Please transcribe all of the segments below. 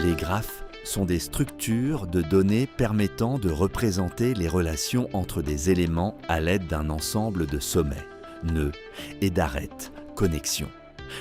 Les graphes sont des structures de données permettant de représenter les relations entre des éléments à l'aide d'un ensemble de sommets, nœuds et d'arêtes, connexions.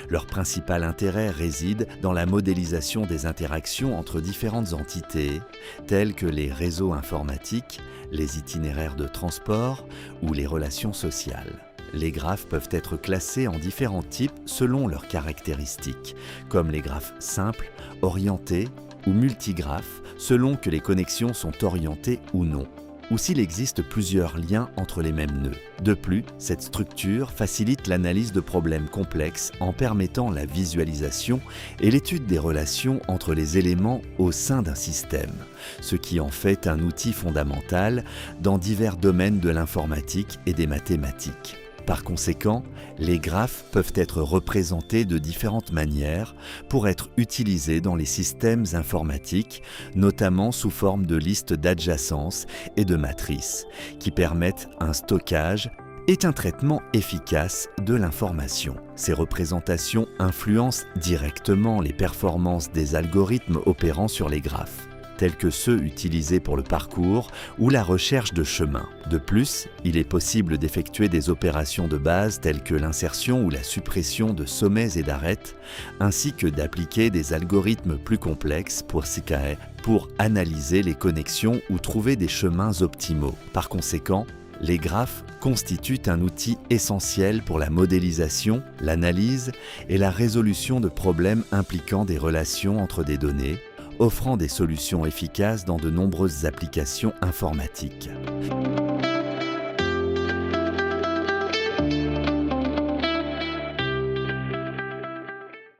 Leur principal intérêt réside dans la modélisation des interactions entre différentes entités, telles que les réseaux informatiques, les itinéraires de transport ou les relations sociales. Les graphes peuvent être classés en différents types selon leurs caractéristiques, comme les graphes simples, orientés ou multigraphes, selon que les connexions sont orientées ou non, ou s'il existe plusieurs liens entre les mêmes nœuds. De plus, cette structure facilite l'analyse de problèmes complexes en permettant la visualisation et l'étude des relations entre les éléments au sein d'un système, ce qui en fait un outil fondamental dans divers domaines de l'informatique et des mathématiques. Par conséquent, les graphes peuvent être représentés de différentes manières pour être utilisés dans les systèmes informatiques, notamment sous forme de listes d'adjacences et de matrices, qui permettent un stockage et un traitement efficace de l'information. Ces représentations influencent directement les performances des algorithmes opérant sur les graphes, tels que ceux utilisés pour le parcours ou la recherche de chemins. De plus, il est possible d'effectuer des opérations de base telles que l'insertion ou la suppression de sommets et d'arêtes, ainsi que d'appliquer des algorithmes plus complexes pour analyser les connexions ou trouver des chemins optimaux. Par conséquent, les graphes constituent un outil essentiel pour la modélisation, l'analyse et la résolution de problèmes impliquant des relations entre des données, offrant des solutions efficaces dans de nombreuses applications informatiques.